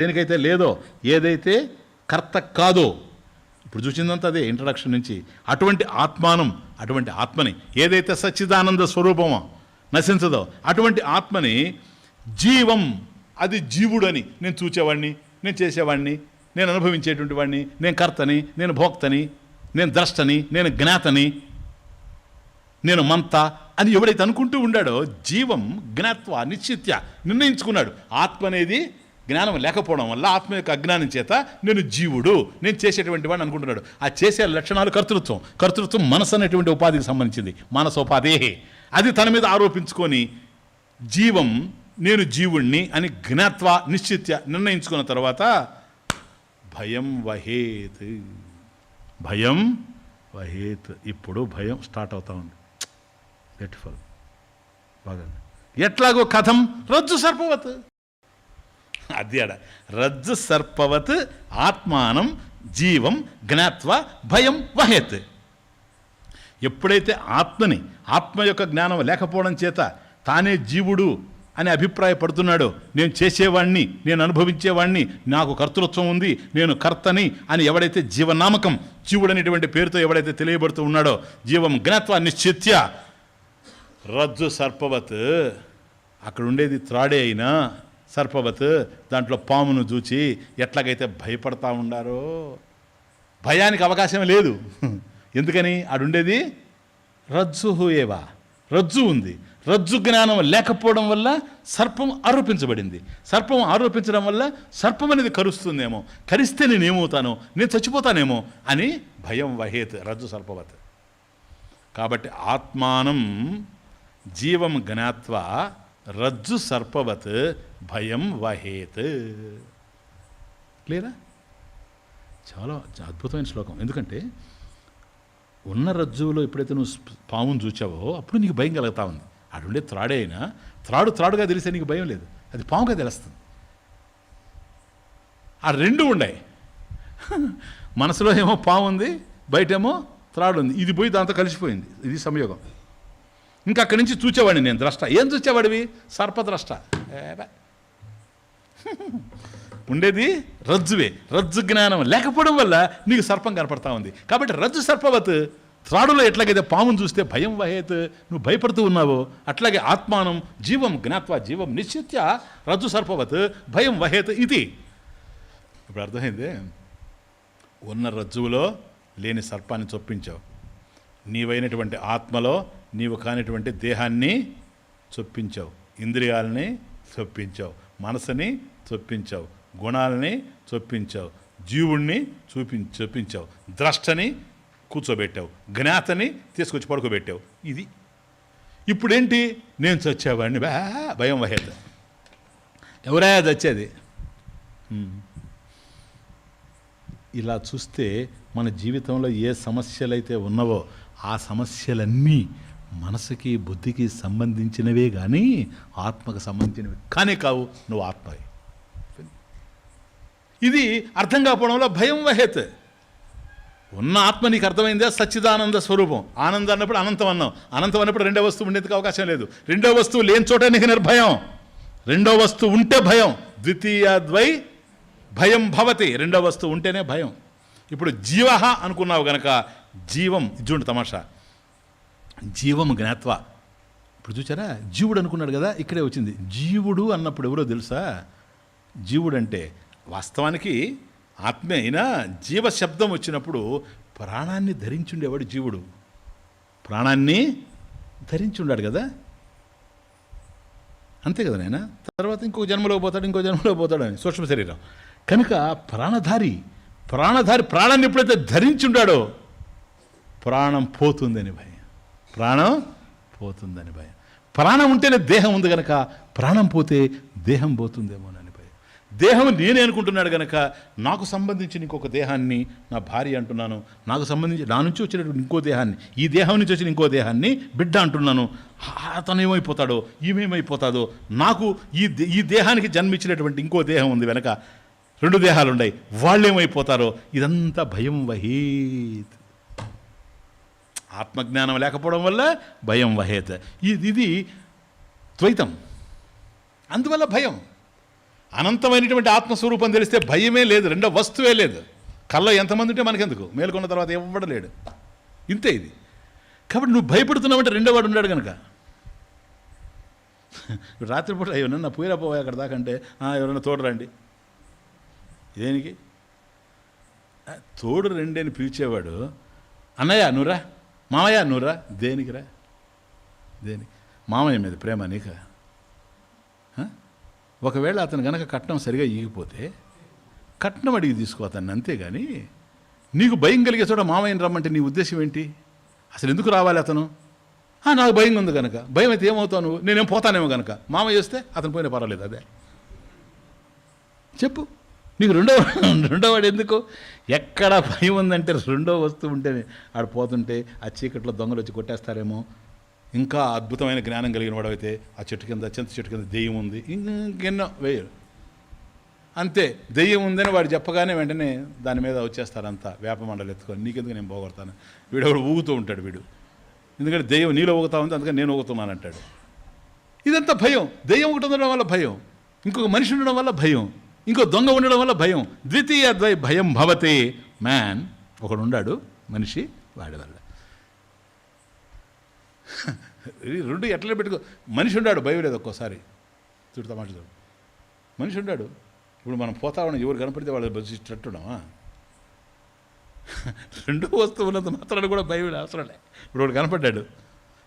దేనికైతే లేదో, ఏదైతే కర్త కాదో, ఇప్పుడు చూసిందంతా అదే ఇంట్రడక్షన్ నుంచి. అటువంటి ఆత్మానం, అటువంటి ఆత్మని, ఏదైతే సచ్చిదానంద స్వరూపమో నశించదో అటువంటి ఆత్మని జీవం, అది జీవుడని నేను చూచేవాడిని, నేను చేసేవాడిని, నేను అనుభవించేటువంటి వాడిని, నేను కర్తని, నేను భోక్తని, నేను ద్రష్టని, నేను జ్ఞాతని, నేను మంత అని ఎవడైతే అనుకుంటూ ఉండాడో, జీవం జ్ఞాత్వ నిశ్చిత్య నిర్ణయించుకున్నాడు. ఆత్మ అనేది జ్ఞానం లేకపోవడం వల్ల, ఆత్మ యొక్క అజ్ఞానం చేత నేను జీవుడు, నేను చేసేటువంటి వాడిని అనుకుంటున్నాడు. ఆ చేసే లక్షణాలు కర్తృత్వం. కర్తృత్వం మనసు అనేటువంటి ఉపాధికి సంబంధించింది, మానసోపాధి. అది తన మీద ఆరోపించుకొని జీవం, నేను జీవుణ్ణి అని జ్ఞాత్వ నిశ్చిత్య నిర్ణయించుకున్న తర్వాత భయం వహేత్, భయం వహేత్. ఇప్పుడు భయం స్టార్ట్ అవుతా ఉంది. బ్యూటిఫుల్, బాగా. ఎట్లాగో కథం రజ్జు సర్పవత్, అది ఆడ రజ్జు సర్పవత్ ఆత్మానం జీవం జ్ఞాత్వ భయం వహేత్. ఎప్పుడైతే ఆత్మని, ఆత్మ యొక్క జ్ఞానం లేకపోవడం చేత తానే జీవుడు అని అభిప్రాయపడుతున్నాడో, నేను చేసేవాణ్ణి, నేను అనుభవించేవాణ్ణి, నాకు కర్తృత్వం ఉంది, నేను కర్తని అని ఎవడైతే జీవనామకం, జీవుడు అనేటువంటి పేరుతో ఎవడైతే తెలియబడుతూ ఉన్నాడో, జీవం జ్ఞాత్వ నిశ్చిత్య రజ్జు సర్పవత్, అక్కడ ఉండేది త్రాడే అయినా సర్పవత్, దాంట్లో పామును చూచి ఎట్లాగైతే భయపడతా ఉండారో, భయానికి అవకాశం లేదు. ఎందుకని? ఆడుండేది రజ్జు ఏవా, రజ్జు ఉంది. రజ్జు జ్ఞానం లేకపోవడం వల్ల సర్పం ఆరోపించబడింది. సర్పం ఆరోపించడం వల్ల సర్పం అనేది కరుస్తుందేమో, కరిస్తే నేనేమవుతానో, నేను చచ్చిపోతానేమో అని భయం వహేత్ రజ్జు సర్పవత్. కాబట్టి ఆత్మానం జీవం జ్ఞాత్వ రజ్జు సర్పవత్ భయం వహేత్. క్లియరా? చాలా అద్భుతమైన శ్లోకం. ఎందుకంటే ఉన్న రజ్జువులో ఎప్పుడైతే నువ్వు పామును చూచావో అప్పుడు నీకు భయం కలుగుతా ఉంది. అడుండే త్రాడే అయినా త్రాడుగా తెలిస్తే నీకు భయం లేదు, అది పాముగా తెలుస్తుంది. ఆ రెండు ఉన్నాయి. మనసులో ఏమో పాము ఉంది, బయటేమో త్రాడు ఉంది. ఇది పోయి దాంతో కలిసిపోయింది. ఇది సంయోగం. ఇంకా అక్కడి నుంచి చూచేవాడిని నేను ద్రష్ట. ఏం చూచేవాడివి? సర్పద్రష్ట. ఉండేది రజ్జువే. రజ్జు జ్ఞానం లేకపోవడం వల్ల నీకు సర్పం కనపడతా ఉంది. కాబట్టి రజ్జు సర్పవత్, త్రాడులో ఎట్లాగైతే పామును చూస్తే భయం వహేత్, నువ్వు భయపడుతూ ఉన్నావో అట్లాగే ఆత్మానం జీవం జ్ఞాత్వ జీవం నిశ్చిత్య రజ్జు సర్పవత్ భయం వహేత్ ఇది. ఇప్పుడు అర్థమైంది? ఉన్న రజ్జువులో లేని సర్పాన్ని చొప్పించావు, నీవైనటువంటి ఆత్మలో నీవు కానిటువంటి దేహాన్ని చొప్పించావు, ఇంద్రియాలని చొప్పించావు, మనసుని చొప్పించావు, గుణాలని చొప్పించావు, జీవుణ్ణి చొప్పించావు, ద్రష్టని కూర్చోబెట్టావు, జ్ఞాతని తీసుకొచ్చి పడుకోబెట్టావు. ఇది ఇప్పుడేంటి? నేను చచ్చేవాడిని భయం వహేత. ఎవరా చచ్చేది? ఇలా చూస్తే మన జీవితంలో ఏ సమస్యలైతే ఉన్నావో ఆ సమస్యలన్నీ మనసుకి బుద్ధికి సంబంధించినవే కానీ ఆత్మకు సంబంధించినవి కానే కావు. నువ్వు ఆత్మవి. ఇది అర్థం కాకపోవడంలో భయం వహేత్. ఉన్న ఆత్మ నీకు అర్థమైందే సచ్చిదానంద స్వరూపం. ఆనందం అన్నప్పుడు అనంతం అన్నాం, అనంతం అన్నప్పుడు రెండో వస్తువు ఉండేందుకు అవకాశం లేదు. రెండో వస్తువు లేని చోట నీకు నిర్భయం, రెండో వస్తువు ఉంటే భయం. ద్వితీయద్వై భయం భవతి, రెండో వస్తువు ఉంటేనే భయం. ఇప్పుడు జీవ అనుకున్నావు గనక జీవం, ఇజ్జుండి తమాషా, జీవం జ్ఞాత్వ. ఇప్పుడు చూచారా, జీవుడు అనుకున్నాడు కదా, ఇక్కడే వచ్చింది. జీవుడు అన్నప్పుడు ఎవరో తెలుసా? జీవుడు అంటే వాస్తవానికి ఆత్మే అయినా జీవ శబ్దం వచ్చినప్పుడు ప్రాణాన్ని ధరించుండేవాడు జీవుడు. ప్రాణాన్ని ధరించుండాడు కదా, అంతే కదా నాయన. తర్వాత ఇంకో జన్మలో పోతాడు, ఇంకో జన్మలో పోతాడు అని సూక్ష్మ శరీరం కనుక ప్రాణధారి. ప్రాణాన్ని ఎప్పుడైతే ధరించుండాడో ప్రాణం పోతుందని భయం, ప్రాణం పోతుందని భయం. ప్రాణం ఉంటేనే దేహం ఉంది కనుక ప్రాణం పోతే దేహం పోతుందేమోనని భయం. దేహం నేనే అనుకుంటున్నాడు కనుక నాకు సంబంధించిన ఇంకొక దేహాన్ని నా భార్య అంటున్నాను, నాకు సంబంధించి నా నుంచి వచ్చినటువంటి ఇంకో దేహాన్ని, ఈ దేహం నుంచి వచ్చిన ఇంకో దేహాన్ని బిడ్డ అంటున్నాను. అతను ఏమైపోతాడో, ఈమెమైపోతాదో, నాకు ఈ దేహానికి జన్మించినటువంటి ఇంకో దేహం ఉంది వెనక, రెండు దేహాలు ఉన్నాయి, వాళ్ళు ఏమైపోతారో. ఇదంతా భయం వహేత్. ఆత్మజ్ఞానం లేకపోవడం వల్ల భయం వహేత్. ఇది ద్వైతం, అందువల్ల భయం. అనంతమైనటువంటి ఆత్మస్వరూపం తెలిస్తే భయమే లేదు, రెండో వస్తువే లేదు. కల్లో ఎంతమంది ఉంటే మనకెందుకు, మేలుకున్న తర్వాత ఇవ్వడలేడు. ఇంతే ఇది. కాబట్టి నువ్వు భయపడుతున్నావంటే రెండో వాడు ఉన్నాడు కనుక. రాత్రిపూట ఎవరన్నా పోయిరా పోయా అక్కడ దాకా అంటే ఎవరైనా తోడురండి. దేనికి తోడు రండి అని పిలిచేవాడు, అన్నయ్య నువ్వురా, మామయ్య నువ్వురా, దేనికిరా? దేనికి? మామయ్య మీద ప్రేమ నీక? ఒకవేళ అతను కనుక కట్నం సరిగా ఈగిపోతే కట్నం అడిగి తీసుకో అతన్ని, అంతేగాని నీకు భయం కలిగే చోట మామయ్యని రమ్మంటే నీ ఉద్దేశం ఏంటి? అసలు ఎందుకు రావాలి అతను? నాకు భయం ఉంది కనుక. భయం అయితే ఏమవుతావు నువ్వు? నేనేం పోతానేమో కనుక. మామయ్య వస్తే అతను పోయినా పర్వాలేదు, అదే చెప్పు. నీకు రెండోవాడు ఎందుకు? ఎక్కడ భయం ఉందంటే రెండో వస్తువు ఉంటేనే. ఆడ పోతుంటే ఆ చీకట్లో దొంగలు వచ్చి కొట్టేస్తారేమో. ఇంకా అద్భుతమైన జ్ఞానం కలిగిన వాడు అయితే ఆ చెట్టు కింద, చింత చెట్టు కింద దెయ్యం ఉంది, ఇంకెన్నో వేయరు. అంతే, దెయ్యం ఉందని వాడు చెప్పగానే వెంటనే దాని మీద వచ్చేస్తారంతా వేప మండలు ఎత్తుకొని. నీకెందుకు, నేను పోగొడతాను. వీడు ఊగుతూ ఉంటాడు వీడు, ఎందుకంటే దెయ్యం నీలో ఊగుతా ఉంది, అందుకని నేను ఊగుతున్నాను అంటాడు. ఇదంతా భయం. దెయ్యం ఒకటి ఉండడం వల్ల భయం, ఇంకొక మనిషి ఉండడం వల్ల భయం, ఇంకో దొంగ ఉండడం వల్ల భయం. ద్వితీయ ద్వై భయం భవతే. మ్యాన్ ఒకడు ఉన్నాడు మనిషి, వాడి వల్ల. రెండు ఎట్లా పెట్టుకో. మనిషి ఉన్నాడు, భయం లేదు. ఒక్కోసారి చూడు మాట చూడు, మనిషి ఉన్నాడు. ఇప్పుడు మనం పోతా ఉన్నాం, ఎవరు కనపడితే వాళ్ళు బస్సిట్టున్నామా? రెండో వస్తువు ఉన్నంత మాత్రాన్ని కూడా భయం అవసరం లే. ఇప్పుడు వాడు కనపడ్డాడు,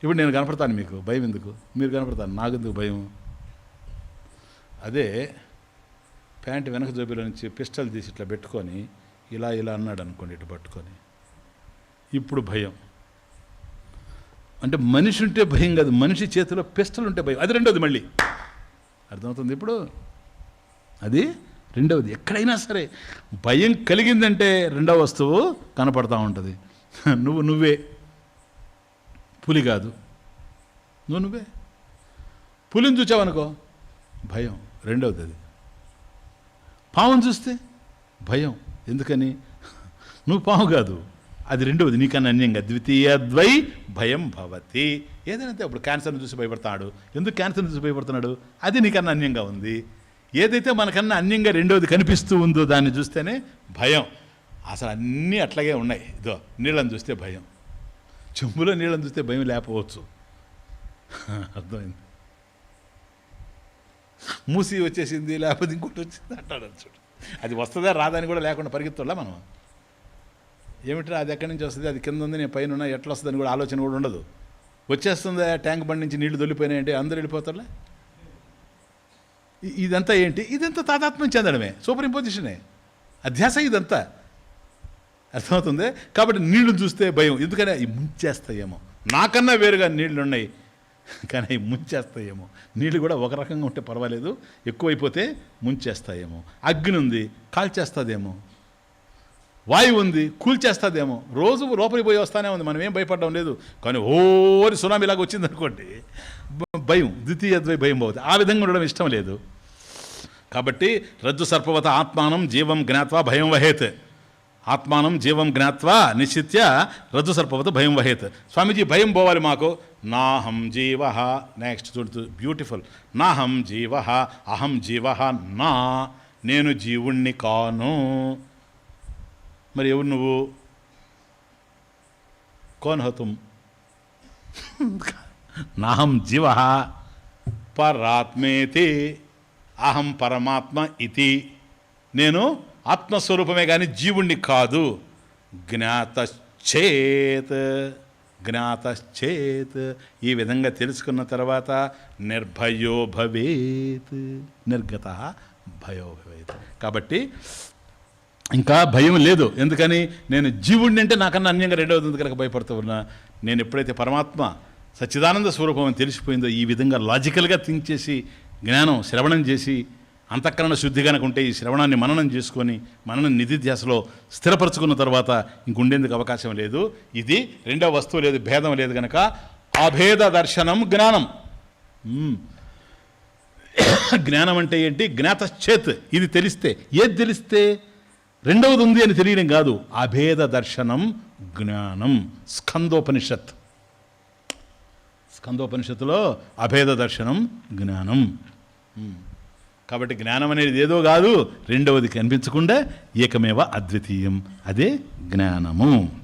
ఇప్పుడు నేను కనపడతాను, మీకు భయం ఎందుకు? మీరు కనపడతాను, నాకెందుకు భయం? అదే ప్యాంటు వెనక జోబీలో నుంచి పిస్టల్ తీసి ఇట్లా పెట్టుకొని ఇలా అన్నాడు అనుకోండి, ఇటు పట్టుకొని, ఇప్పుడు భయం. అంటే మనిషి ఉంటే భయం కాదు, మనిషి చేతిలో పిస్టల్ ఉంటే భయం. అది రెండోది. మళ్ళీ అర్థమవుతుంది ఇప్పుడు? అది రెండవది. ఎక్కడైనా సరే భయం కలిగిందంటే రెండవ వస్తువు కనపడతా ఉంటుంది. నువ్వే పులి కాదు, నువ్వే. పులిని చూచావనుకో భయం, రెండవది. అది పావును చూస్తే భయం, ఎందుకని? నువ్వు పావు కాదు, అది రెండవది, నీకన్నా అన్యంగా. ద్వితీయ ద్వై భయం భవతి. ఏదైనా అప్పుడు క్యాన్సర్ని చూసి భయపడతాడు. ఎందుకు క్యాన్సర్ని చూసి భయపడుతున్నాడు? అది నీకన్నా అన్యంగా ఉంది. ఏదైతే మనకన్నా అన్యంగా రెండవది కనిపిస్తూ ఉందో దాన్ని చూస్తేనే భయం. అసలు అన్నీ అట్లాగే ఉన్నాయి. ఇదో నీళ్ళని చూస్తే భయం, చెంబులో నీళ్ళని చూస్తే భయం లేకపోవచ్చు. అర్థమైంది? మూసి వచ్చేసింది, లేకపోతే ఇంకోటి వచ్చింది అంటాడు. చూడు, అది వస్తుందా రాదని కూడా లేకుండా పరిగెత్తులా మనం. ఏమిట్రా అది ఎక్కడి నుంచి వస్తుంది, అది కింద ఉంది, నేను పైన ఉన్నా, ఎట్లా వస్తుందని కూడా ఆలోచన కూడా ఉండదు. వచ్చేస్తుందా ట్యాంక్ బండి నుంచి నీళ్లు దొల్లిపోయినాయంటే అందరూ వెళ్ళిపోతారులే. ఇదంతా ఏంటి? ఇదంతా తాదాత్మ్యం చెందడమే, సూపర్ ఇంపోజిషనే, అధ్యాస ఇదంతా. అర్థమవుతుంది? కాబట్టి నీళ్లు చూస్తే భయం, ఎందుకని అవి ముంచేస్తాయేమో. నాకన్నా వేరుగా నీళ్లు ఉన్నాయి, కానీ అవి ముంచేస్తాయేమో. నీళ్ళు కూడా ఒక రకంగా ఉంటే పర్వాలేదు, ఎక్కువైపోతే ముంచేస్తాయేమో. అగ్ని ఉంది, కాల్చేస్తుందేమో. వాయువు ఉంది, కూల్చేస్తుందేమో. రోజు లోపలికి పోయి వస్తానే ఉంది, మనం ఏం భయపడడం లేదు. కానీ ఓరి సునామీలాగా వచ్చిందనుకోండి, భయం. ద్వితీయ ద్వై భయం పోతుంది. ఆ విధంగా ఉండడం ఇష్టం లేదు. కాబట్టి రజ్జు సర్పవత ఆత్మానం జీవం జ్ఞాత్వా భయం వహేత్. ఆత్మానం జీవం జ్ఞాత్వా నిశ్చిత్య రజ్జు సర్పవత భయం వహేత్. స్వామీజీ భయం పోవాలి మాకు. నాహం జీవ. నెక్స్ట్ చూడుతూ బ్యూటిఫుల్. నాహం జీవ అహం జీవ నా, నేను జీవుణ్ణి కాను. మరి ఎవరు నువ్వు? కౌన్ హో తుమ్? నాహం జీవ పరాత్మేతి అహం పరమాత్మ ఇతి. నేను ఆత్మస్వరూపమే కానీ జీవుణ్ణి కాదు. జ్ఞాతశ్చేత్, జ్ఞాతశ్చేత్, ఈ విధంగా తెలుసుకున్న తర్వాత నిర్భయో భవేత్, నిర్గత భయో భవేత్. కాబట్టి ఇంకా భయం లేదు. ఎందుకని? నేను జీవుడిని అంటే నాకన్నా అన్యంగా రెండవది కనుక భయపడుతూ ఉన్నా. నేను ఎప్పుడైతే పరమాత్మ సచ్చిదానంద స్వరూపం అని తెలిసిపోయిందో, ఈ విధంగా లాజికల్గా థింక్ చేసి జ్ఞానం శ్రవణం చేసి అంతఃకరణ శుద్ధి కనుక ఉంటే ఈ శ్రవణాన్ని మననం చేసుకొని మననం నిధిధ్యాసలో స్థిరపరచుకున్న తర్వాత ఇంకుండేందుకు అవకాశం లేదు. ఇది రెండవ వస్తువు లేదు, భేదం లేదు కనుక అభేద దర్శనం జ్ఞానం. జ్ఞానం అంటే ఏంటి? జ్ఞాతశ్చేత్. ఇది తెలిస్తే, ఏది తెలిస్తే? రెండవది ఉంది అని తెలియడం కాదు. అభేద దర్శనం జ్ఞానం. స్కందోపనిషత్, స్కందోపనిషత్తులో అభేద దర్శనం జ్ఞానం. కాబట్టి జ్ఞానం అనేది ఏదో కాదు, రెండవది కనిపించకుండా ఏకమేవ అద్వితీయం, అదే జ్ఞానము.